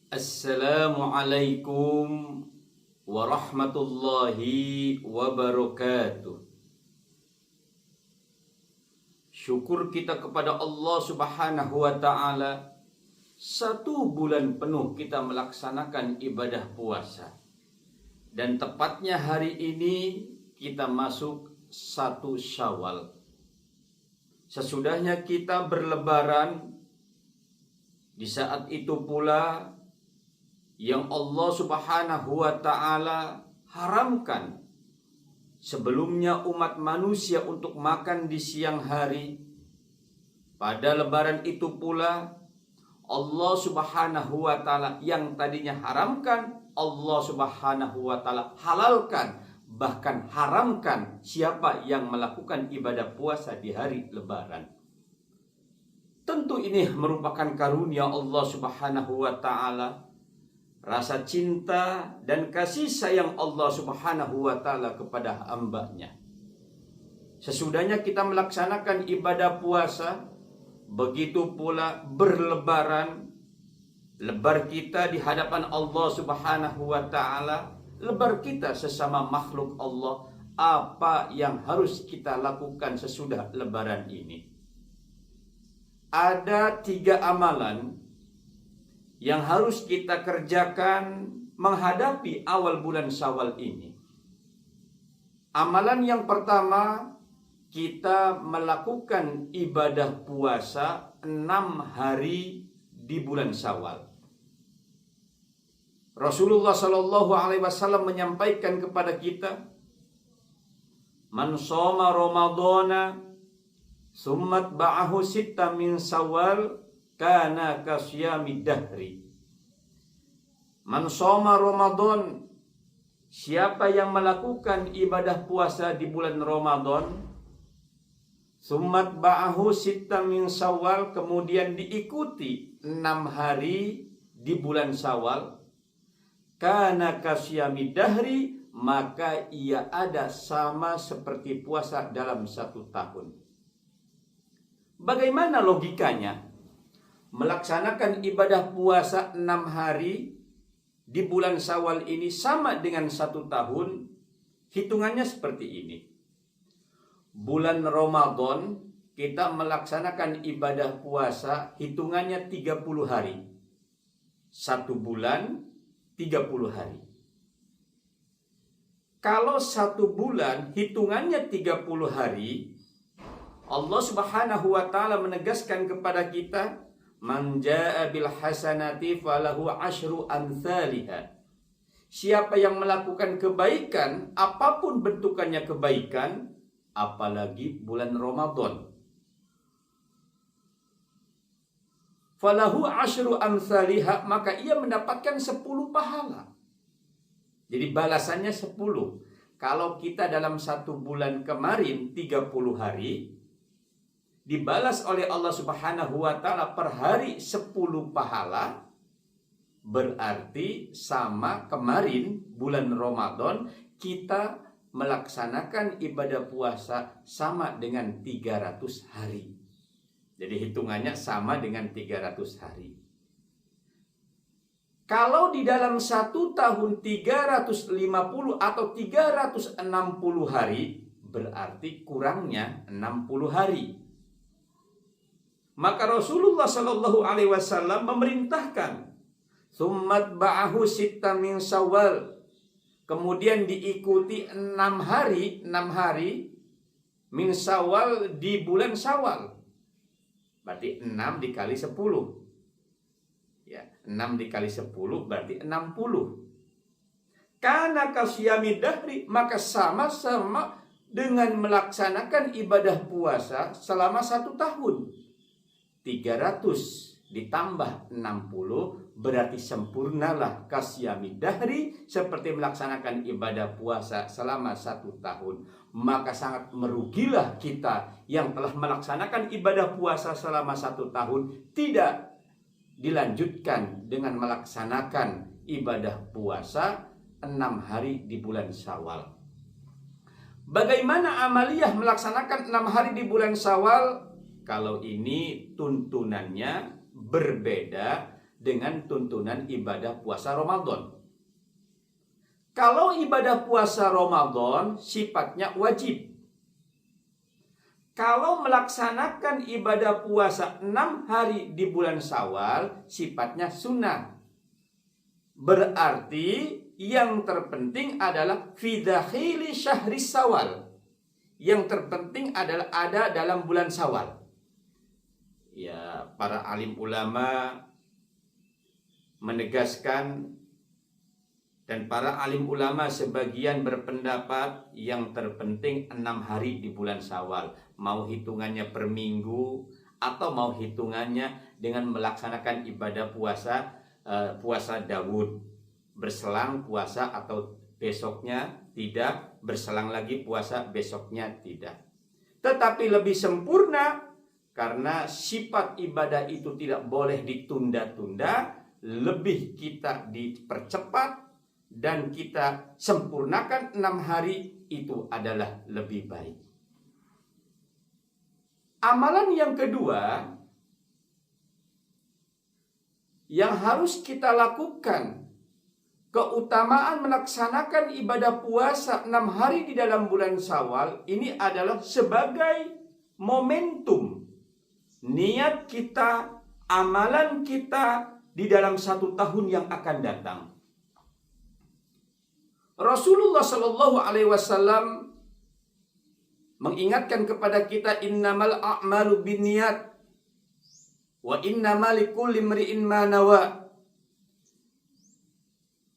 Assalamualaikum warahmatullahi wabarakatuh. Syukur kita kepada Allah Subhanahu wa ta'ala, 1 bulan penuh kita melaksanakan ibadah puasa. Dan tepatnya hari ini kita masuk 1 Syawal. Sesudahnya kita berlebaran, di saat itu pula yang Allah Subhanahu wa ta'ala haramkan sebelumnya umat manusia untuk makan di siang hari. Pada lebaran itu pula Allah Subhanahu wa ta'ala yang tadinya haramkan, Allah Subhanahu wa ta'ala halalkan, bahkan haramkan siapa yang melakukan ibadah puasa di hari lebaran. Tentu ini merupakan karunia Allah Subhanahu wa ta'ala, rasa cinta dan kasih sayang Allah Subhanahu wa ta'ala kepada hamba-Nya. Sesudahnya kita melaksanakan ibadah puasa, begitu pula berlebaran. Lebar kita di hadapan Allah Subhanahu wa ta'ala, lebar kita sesama makhluk Allah. Apa yang harus kita lakukan sesudah lebaran ini? Ada 3 amalan yang harus kita kerjakan menghadapi awal bulan Syawal ini. Amalan yang pertama, kita melakukan ibadah puasa 6 hari di bulan Syawal. Rasulullah Shallallahu Alaihi Wasallam menyampaikan kepada kita, "Man shoma Ramadhana, summat ba'ahu sitta min Syawal, kana kasyami dahri." Man shoma Ramadan, siapa yang melakukan ibadah puasa di bulan Ramadan, summat ba'ahu sitta min Syawal, kemudian diikuti 6 hari di bulan Syawal, kana kasyami dahri, maka ia ada sama seperti puasa dalam 1 tahun. Bagaimana logikanya? Melaksanakan ibadah puasa 6 hari di bulan Syawal ini sama dengan 1 tahun. Hitungannya seperti ini. Bulan Ramadan kita melaksanakan ibadah puasa, hitungannya 30 hari. 1 bulan 30 hari. Kalau 1 bulan hitungannya 30 hari, Allah Subhanahu wa ta'ala menegaskan kepada kita, "Man jaa'a bil hasanati falahu asyru amsalihha." Siapa yang melakukan kebaikan, apapun bentukannya kebaikan, apalagi bulan Ramadan, falahu asyru amsalihha, maka ia mendapatkan 10 pahala. Jadi balasannya 10. Kalau kita dalam 1 bulan kemarin 30 hari, dibalas oleh Allah Subhanahu wa ta'ala per hari 10 pahala, berarti sama kemarin bulan Ramadan kita melaksanakan ibadah puasa sama dengan 300 hari. Jadi hitungannya sama dengan 300 hari. Kalau di dalam 1 tahun 350 atau 360 hari, berarti kurangnya 60 hari. Maka Rasulullah Shallallahu Alaihi Wasallam memerintahkan, "Tsummat ba'ahu sitta min Syawal", kemudian diikuti 6 hari min Syawal di bulan Syawal. Berarti 6 dikali 10. Ya, 6 dikali 10 berarti 60. Kana kasyami dahri, maka sama-sama dengan melaksanakan ibadah puasa selama 1 tahun. 300 ditambah 60 berarti sempurnalah kasyami dahri, seperti melaksanakan ibadah puasa selama 1 tahun. Maka sangat merugilah kita yang telah melaksanakan ibadah puasa selama 1 tahun, tidak dilanjutkan dengan melaksanakan ibadah puasa 6 hari di bulan Syawal. Bagaimana amaliyah melaksanakan 6 hari di bulan Syawal? Kalau ini tuntunannya berbeda dengan tuntunan ibadah puasa Ramadan. Kalau ibadah puasa Ramadan sifatnya wajib. Kalau melaksanakan ibadah puasa 6 hari di bulan Syawal sifatnya sunnah. Berarti yang terpenting adalah fi dakhili syahri Syawal. Yang terpenting adalah ada dalam bulan Syawal. Ya, para alim ulama menegaskan, dan para alim ulama sebagian berpendapat yang terpenting 6 hari di bulan Syawal. Mau hitungannya per minggu atau mau hitungannya dengan melaksanakan ibadah puasa Daud. Berselang puasa atau besoknya tidak, berselang lagi puasa besoknya tidak. Tetapi lebih sempurna karena sifat ibadah itu tidak boleh ditunda-tunda, lebih kita dipercepat dan kita sempurnakan 6 hari, itu adalah lebih baik. Amalan yang kedua yang harus kita lakukan, keutamaan melaksanakan ibadah puasa 6 hari di dalam bulan Syawal ini adalah sebagai momentum niat kita, amalan kita di dalam 1 tahun yang akan datang. Rasulullah Shallallahu Alaihi Wasallam mengingatkan kepada kita, innamal a'malu binniyat wa innamal likulli imri'in ma nawa.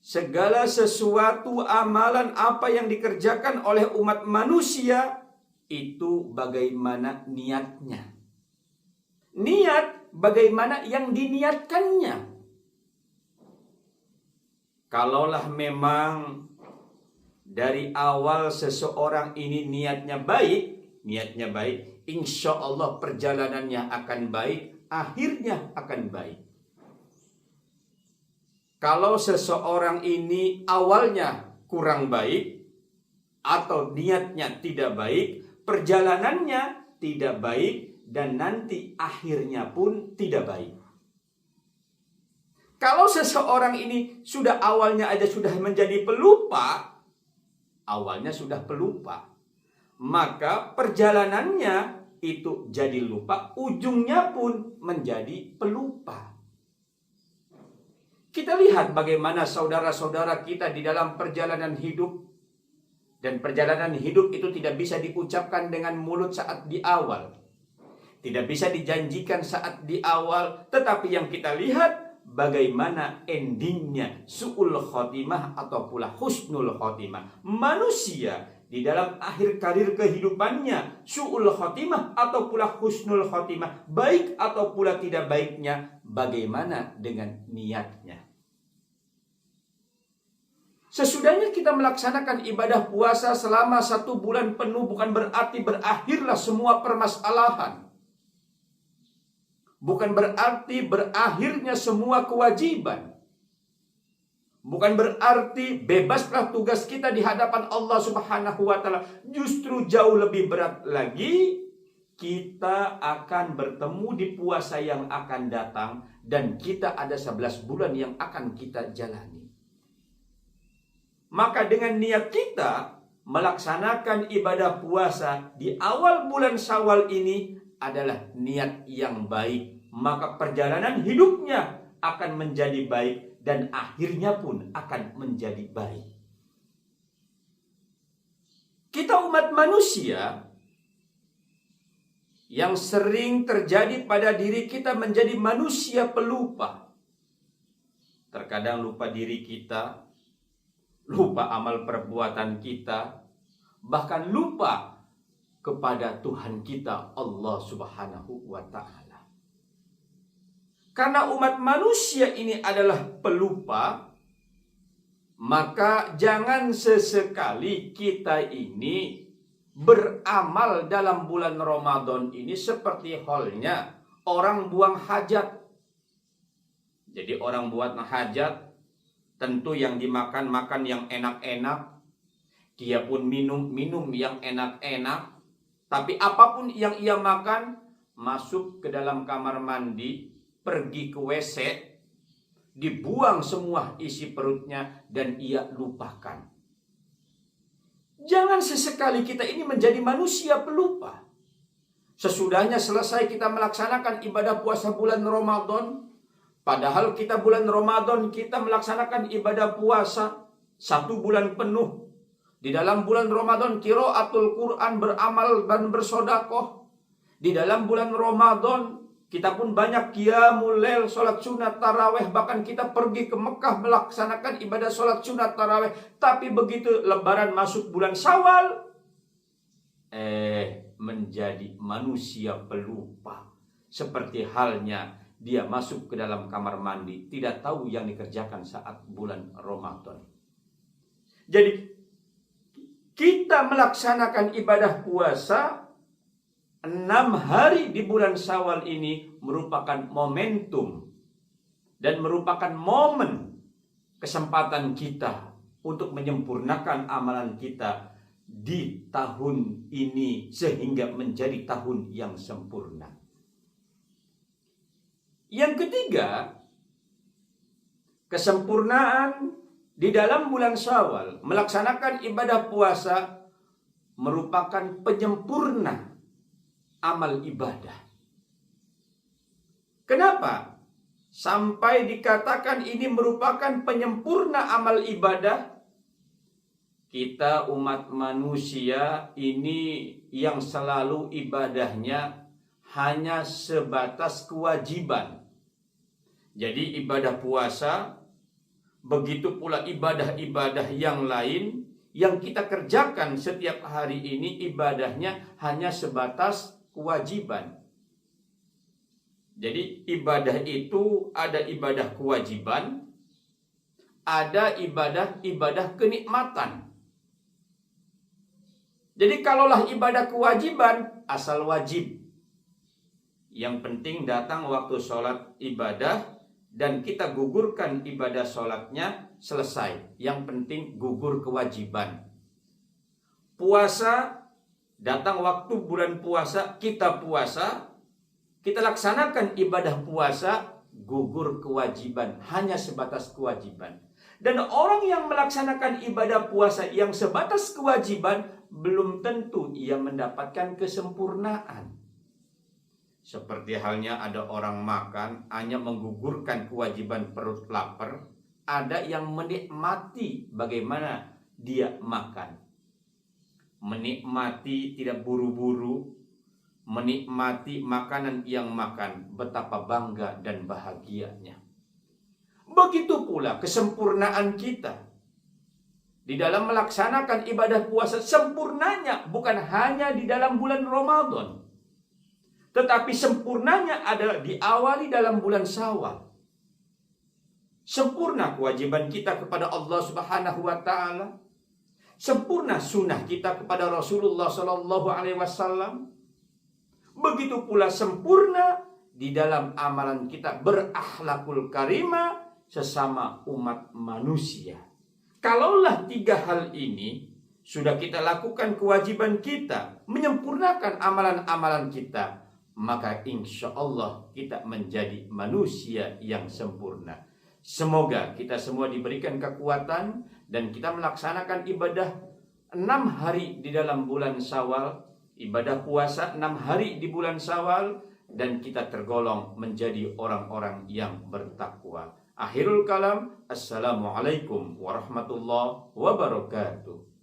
Segala sesuatu amalan apa yang dikerjakan oleh umat manusia itu bagaimana niatnya. Niat bagaimana yang diniatkannya. Kalaulah memang dari awal seseorang ini niatnya baik, insya Allah perjalanannya akan baik, akhirnya akan baik. Kalau seseorang ini awalnya kurang baik atau niatnya tidak baik, perjalanannya tidak baik dan nanti akhirnya pun tidak baik. Kalau seseorang ini sudah awalnya aja sudah menjadi pelupa, maka perjalanannya itu jadi lupa, ujungnya pun menjadi pelupa. Kita lihat bagaimana saudara-saudara kita di dalam perjalanan hidup. Dan perjalanan hidup itu tidak bisa diucapkan dengan mulut saat di awal. Tidak bisa dijanjikan saat di awal. Tetapi yang kita lihat bagaimana endingnya, su'ul khotimah atau pula husnul khotimah. Manusia di dalam akhir karir kehidupannya, su'ul khotimah atau pula husnul khotimah, baik atau pula tidak baiknya, bagaimana dengan niatnya. Sesudahnya kita melaksanakan ibadah puasa selama 1 bulan penuh bukan berarti berakhirlah semua permasalahan. Bukan berarti berakhirnya semua kewajiban. Bukan berarti bebaslah tugas kita di hadapan Allah Subhanahu wa Ta'ala. Justru jauh lebih berat lagi, kita akan bertemu di puasa yang akan datang dan kita ada 11 bulan yang akan kita jalani. Maka dengan niat kita melaksanakan ibadah puasa di awal bulan Syawal ini adalah niat yang baik, maka perjalanan hidupnya akan menjadi baik dan akhirnya pun akan menjadi baik. Kita umat manusia yang sering terjadi pada diri kita menjadi manusia pelupa. Terkadang lupa diri kita, lupa amal perbuatan kita, bahkan lupa kepada Tuhan kita Allah Subhanahu wa Ta'ala. Karena umat manusia ini adalah pelupa, maka jangan sesekali kita ini beramal dalam bulan Ramadan ini seperti halnya orang buang hajat. Jadi orang buat hajat, tentu yang dimakan yang enak-enak, dia pun minum yang enak-enak, tapi apapun yang ia makan, masuk ke dalam kamar mandi, pergi ke WC, dibuang semua isi perutnya, dan ia lupakan. Jangan sesekali kita ini menjadi manusia pelupa. Sesudahnya selesai kita melaksanakan ibadah puasa bulan Ramadan, padahal kita bulan Ramadan kita melaksanakan ibadah puasa 1 bulan penuh. Di dalam bulan Ramadan qiraatul Quran, beramal dan bersodakoh. Di dalam bulan Ramadan kita pun banyak qiyamul lail, sholat sunat taraweh. Bahkan kita pergi ke Mekah melaksanakan ibadah sholat sunat taraweh. Tapi begitu lebaran masuk bulan Syawal, menjadi manusia pelupa. Seperti halnya dia masuk ke dalam kamar mandi, tidak tahu yang dikerjakan saat bulan Ramadan. Jadi kita melaksanakan ibadah puasa 6 hari di bulan Syawal ini merupakan momentum dan merupakan momen kesempatan kita untuk menyempurnakan amalan kita di tahun ini sehingga menjadi tahun yang sempurna. Yang ketiga, kesempurnaan di dalam bulan Syawal melaksanakan ibadah puasa merupakan penyempurna amal ibadah. Kenapa? Sampai dikatakan ini merupakan penyempurna amal ibadah. Kita umat manusia ini yang selalu ibadahnya hanya sebatas kewajiban. Jadi ibadah puasa, begitu pula ibadah-ibadah yang lain yang kita kerjakan setiap hari ini ibadahnya hanya sebatas kewajiban. Jadi ibadah itu ada ibadah kewajiban, ada ibadah kenikmatan. Jadi kalaulah ibadah kewajiban, asal wajib. Yang penting datang waktu sholat ibadah dan kita gugurkan ibadah sholatnya, selesai. Yang penting gugur kewajiban. Puasa, datang waktu bulan puasa, kita puasa, kita laksanakan ibadah puasa, gugur kewajiban, hanya sebatas kewajiban. Dan orang yang melaksanakan ibadah puasa yang sebatas kewajiban, belum tentu ia mendapatkan kesempurnaan. Seperti halnya ada orang makan hanya menggugurkan kewajiban perut lapar, ada yang menikmati bagaimana dia makan. Menikmati tidak buru-buru, menikmati makanan yang makan, betapa bangga dan bahagianya. Begitu pula kesempurnaan kita di dalam melaksanakan ibadah puasa. Sempurnanya bukan hanya di dalam bulan Ramadan, tetapi sempurnanya adalah diawali dalam bulan Syawal. Sempurna kewajiban kita kepada Allah Subhanahu wa taala. Sempurna sunnah kita kepada Rasulullah sallallahu alaihi wasallam. Begitu pula sempurna di dalam amalan kita berakhlakul karimah sesama umat manusia. Kalaulah 3 hal ini sudah kita lakukan kewajiban kita, menyempurnakan amalan-amalan kita, maka insya Allah kita menjadi manusia yang sempurna. Semoga kita semua diberikan kekuatan dan kita melaksanakan ibadah 6 hari di dalam bulan Syawal, ibadah puasa 6 hari di bulan Syawal, dan kita tergolong menjadi orang-orang yang bertakwa. Akhirul kalam, assalamualaikum warahmatullahi wabarakatuh.